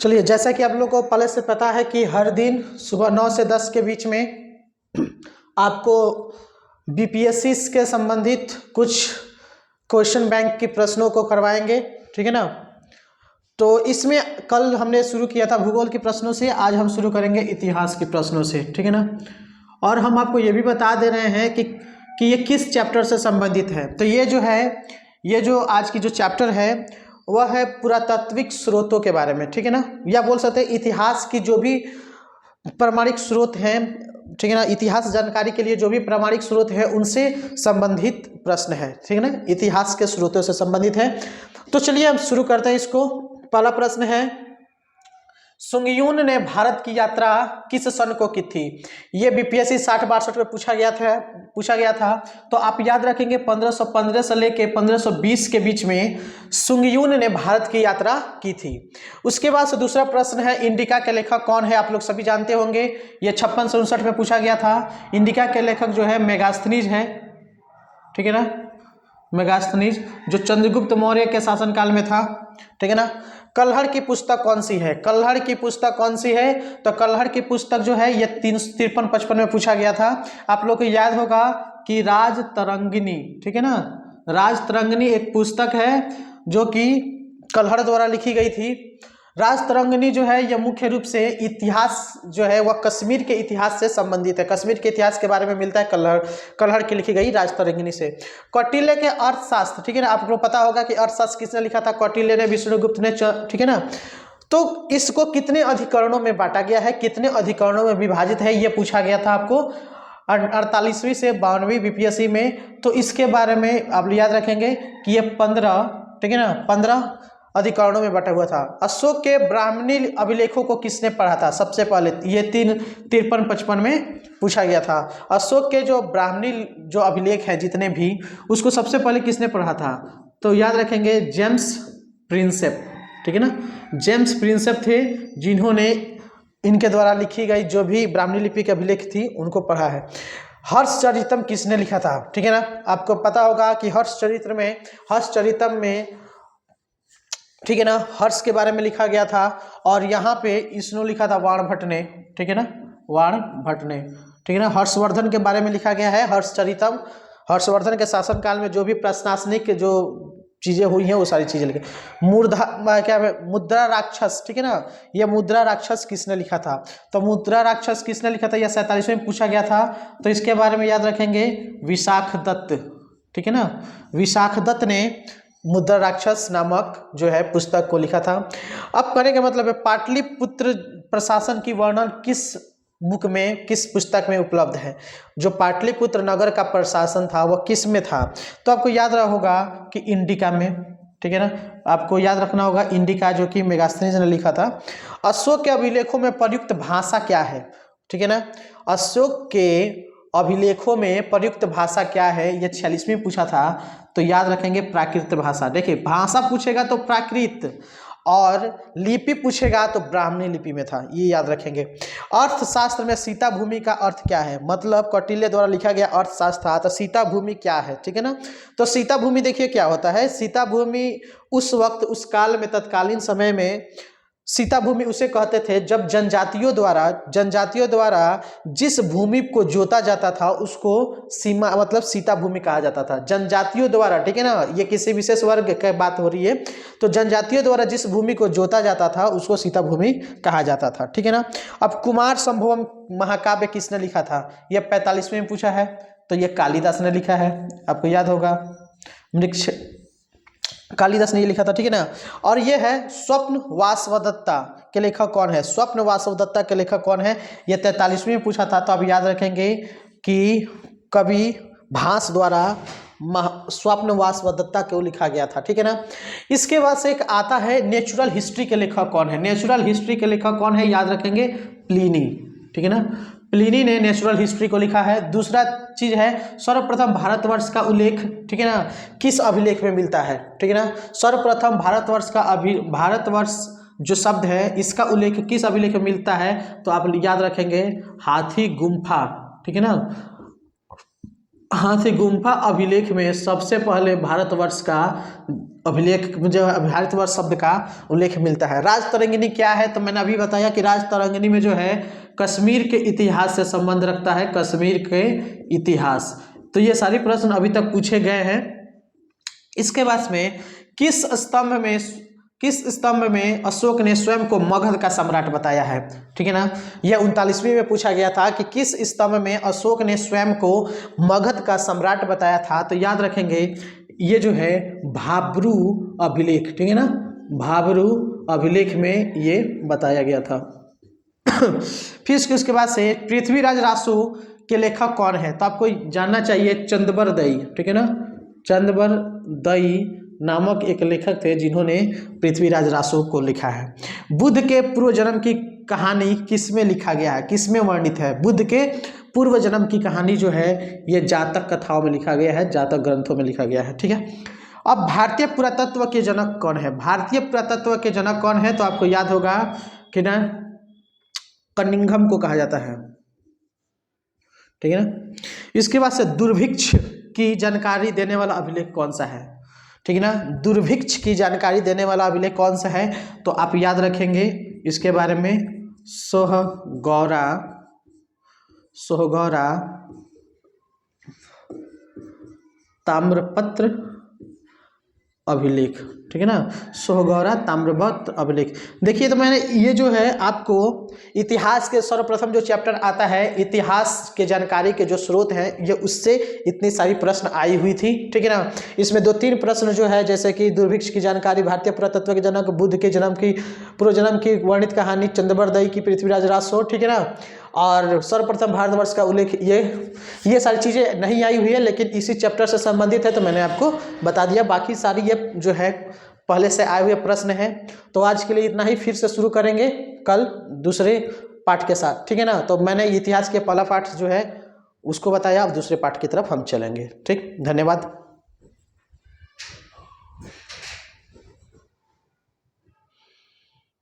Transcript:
चलिए, जैसा कि आप लोगों को पहले से पता है कि हर दिन सुबह 9 से 10 के बीच में आपको बीपीएससी के संबंधित कुछ क्वेश्चन बैंक के प्रश्नों को करवाएंगे, ठीक है ना। तो इसमें कल हमने शुरू किया था भूगोल के प्रश्नों से, आज हम शुरू करेंगे इतिहास के प्रश्नों से, ठीक है ना। और हम आपको ये भी बता दे रहे हैं कि ये किस चैप्टर से संबंधित है। तो ये जो आज की जो चैप्टर है वह है पुरातात्विक स्रोतों के बारे में, ठीक है ना। या बोल सकते हैं इतिहास की जो भी प्रामाणिक स्रोत हैं, ठीक है ना, इतिहास जानकारी के लिए जो भी प्रामाणिक स्रोत है उनसे संबंधित प्रश्न है, ठीक है ना, इतिहास के स्रोतों से संबंधित है। तो चलिए हम शुरू करते हैं इसको। पहला प्रश्न है, सुंगयून ने भारत की यात्रा किस सन को की थी। ये बीपीएससी 60-62 में पूछा गया था। तो आप याद रखेंगे 1515 से लेके 1520 के बीच में सुंगयून ने भारत की यात्रा की थी। उसके बाद से दूसरा प्रश्न है, इंडिका के लेखक कौन है। आप लोग सभी जानते होंगे, ये 56 से 59 में पूछा गया था। इंडिका के लेखक जो है मेगास्थनीज है, ठीक है ना, मेगास्थनीज, जो चंद्रगुप्त मौर्य के शासनकाल में था, ठीक है ना। कल्हड़ की पुस्तक कौन सी है। कल्हड़ की पुस्तक कौन सी है, तो कल्हड़ की पुस्तक जो है ये 53-55 में पूछा गया था। आप लोग को याद होगा कि राजतरंगिणी, ठीक है ना, राजतरंगिणी एक पुस्तक है जो कि कल्हड़ द्वारा लिखी गई थी। राजतरंगिणी जो है यह मुख्य रूप से इतिहास जो है वह कश्मीर के इतिहास से संबंधित है। कश्मीर के इतिहास के बारे में मिलता है कल्हड़ की लिखी गई राजतरंगिणी से। कौटिल्य के अर्थशास्त्र, ठीक है ना, आपको पता होगा कि अर्थशास्त्र किसने लिखा था, कौटिल्य ने, विष्णुगुप्त ने, ठीक है ना। तो इसको कितने अधिकरणों में बांटा गया है, कितने अधिकरणों में विभाजित है, ये पूछा गया था आपको 48वीं से 52वीं बीपीएससी में। तो इसके बारे में आप याद रखेंगे कि ये 15, ठीक है ना, 15 अधिकरणों में बटा हुआ था। अशोक के ब्राह्मणी अभिलेखों को किसने पढ़ा था। सबसे पहले ये 53-55 में पूछा गया था। अशोक के जो ब्राह्मणी जो अभिलेख हैं जितने भी, उसको सबसे पहले किसने पढ़ा था, तो याद रखेंगे जेम्स प्रिंसेप, ठीक है ना। जेम्स प्रिंसेप थे जिन्होंने इनके द्वारा लिखी गई जो भी ब्राह्मणी लिपि के अभिलेख थी उनको पढ़ा है। हर्षचरितम किसने लिखा था, ठीक है ना। आपको पता होगा कि हर्षचरितम में, ठीक है ना, हर्ष के बारे में लिखा गया था। और यहाँ पे इसने लिखा था वाणभट्ट ने, ठीक है ना, वाणभट्ट ने, ठीक है ना। हर्षवर्धन के बारे में लिखा गया है हर्षचरितम। हर्षवर्धन के शासनकाल में जो भी प्रशासनिक जो चीज़ें हुई हैं वो सारी चीज़ें लिखी। मुद्रा राक्षस, ठीक है ना, यह मुद्रा राक्षस किसने लिखा था, तो मुद्रा राक्षस किसने लिखा था, यह 47वें में पूछा गया था। तो इसके बारे में याद रखेंगे विशाखदत्त, ठीक है ना, विशाखदत्त ने मुद्रा राक्षस नामक जो है पुस्तक को लिखा था। अब कहने का मतलब है पाटलिपुत्र प्रशासन की वर्णन किस बुक में, किस पुस्तक में उपलब्ध है। जो पाटलिपुत्र नगर का प्रशासन था वह किस में था, तो आपको याद रहा होगा कि इंडिका में, ठीक है ना, आपको याद रखना होगा इंडिका, जो कि मेगास्थनीज ने लिखा था। अशोक के अभिलेखों में प्रयुक्त भाषा क्या है, ठीक है ना। अशोक के अभिलेखों में प्रयुक्त भाषा क्या है, यह 46वीं पूछा था। तो याद रखेंगे प्राकृत भाषा। देखिए, भाषा पूछेगा तो प्राकृत, और लिपि पूछेगा तो ब्राह्मणी लिपि में था, ये याद रखेंगे। अर्थशास्त्र में सीता भूमि का अर्थ क्या है, मतलब कौटिल्य द्वारा लिखा गया अर्थशास्त्र था। तो सीता भूमि क्या है, ठीक है ना। तो सीता भूमि देखिए क्या होता है। सीता भूमि उस वक्त, उस काल में, तत्कालीन समय में सीता भूमि उसे कहते थे जब जनजातियों द्वारा जिस भूमि को जोता जाता था उसको सीमा, मतलब सीता भूमि कहा जाता था। जनजातियों द्वारा, ठीक है ना, ये किसी विशेष वर्ग की बात हो रही है। तो जनजातियों द्वारा जिस भूमि को जोता जाता था उसको सीता भूमि कहा जाता था, ठीक है ना। अब कुमार संभवम महाकाव्य किसने लिखा था, यह 45वें में पूछा है। तो यह कालिदास ने लिखा है, आपको याद होगा, कालिदास ने ये लिखा था, ठीक है ना। और ये है स्वप्न वासवदत्ता के लेखक कौन है। स्वप्न वासवदत्ता के लेखक कौन है, ये 43वीं में पूछा था। तो आप याद रखेंगे कि कवि भास द्वारा स्वप्न वासवदत्ता को लिखा गया था, ठीक है ना। इसके बाद से एक आता है नेचुरल हिस्ट्री के लेखक कौन है। नेचुरल हिस्ट्री के लेखक कौन है, याद रखेंगे प्लिनी, ठीक है ना। प्लिनी ने नेचुरल हिस्ट्री को लिखा है। दूसरा चीज है सर्वप्रथम भारतवर्ष का उल्लेख, ठीक है ना, किस अभिलेख में मिलता है, ठीक है ना। सर्वप्रथम भारतवर्ष जो शब्द है इसका उल्लेख किस अभिलेख में मिलता है, तो आप याद रखेंगे हाथी गुम्फा, ठीक है ना, हाथी गुम्फा अभिलेख में सबसे पहले भारतवर्ष का अभिलेख, जो भारतवर्ष शब्द का उल्लेख मिलता है। राज तरंगिणी क्या है? तो मैंने अभी बताया कि राज तरंगिणी में जो है कश्मीर के इतिहास से संबंध रखता है, कश्मीर के इतिहास। तो ये सारे प्रश्न अभी तक पूछे गए हैं। इसके बाद में किस स्तंभ में अशोक ने स्वयं को मगध का सम्राट बताया है? ठीक है ना, यह 39वीं में पूछा गया था कि किस स्तंभ में अशोक ने स्वयं को मगध का सम्राट बताया था। तो याद रखेंगे ये जो है भाब्रू अभिलेख, ठीक है ना, भाब्रू अभिलेख में ये बताया गया था। फिर उसके बाद से पृथ्वीराज रासो के लेखक कौन है? तो आपको जानना चाहिए चंदबरदई, ठीक है ना, चंदबरदई नामक एक लेखक थे जिन्होंने पृथ्वीराज रासो को लिखा है। बुद्ध के पूर्व जन्म की कहानी किस में लिखा गया है, किस में वर्णित है? बुद्ध के पूर्व जन्म की कहानी जो है ये जातक कथाओं में लिखा गया है, जातक ग्रंथों में लिखा गया है। ठीक है, अब भारतीय पुरातत्व के जनक कौन है? भारतीय पुरातत्व के जनक कौन है? तो आपको याद होगा कि ना कनिंघम को कहा जाता है, ठीक है ना। इसके बाद से दुर्भिक्ष की जानकारी देने वाला अभिलेख कौन सा है? ठीक है ना, दुर्भिक्ष की जानकारी देने वाला अभिलेख कौन सा है? तो आप याद रखेंगे इसके बारे में सोहगौरा ताम्रपत्र अभिलेख, ठीक है ना, सोहगौरा ताम्रपत्र अभिलेख। देखिए तो मैंने ये जो है आपको इतिहास के सर्वप्रथम जो चैप्टर आता है, इतिहास के जानकारी के जो स्रोत हैं ये उससे इतनी सारी प्रश्न आई हुई थी, ठीक है ना। इसमें 2-3 प्रश्न जो है जैसे कि दुर्भिक्ष की जानकारी, भारतीय पुरातत्व के जनक, बुद्ध के जन्म की पूर्व जन्म की वर्णित कहानी, चंदबरदई की पृथ्वीराज रासो, ठीक है ना, और सर्वप्रथम भारतवर्ष का उल्लेख, ये सारी चीज़ें नहीं आई हुई है लेकिन इसी चैप्टर से संबंधित है तो मैंने आपको बता दिया। बाकी सारी ये जो है पहले से आए हुए प्रश्न हैं। तो आज के लिए इतना ही, फिर से शुरू करेंगे कल दूसरे पाठ के साथ, ठीक है ना। तो मैंने इतिहास के पहला पाठ जो है उसको बताया, अब दूसरे पाठ की तरफ हम चलेंगे। ठीक, धन्यवाद।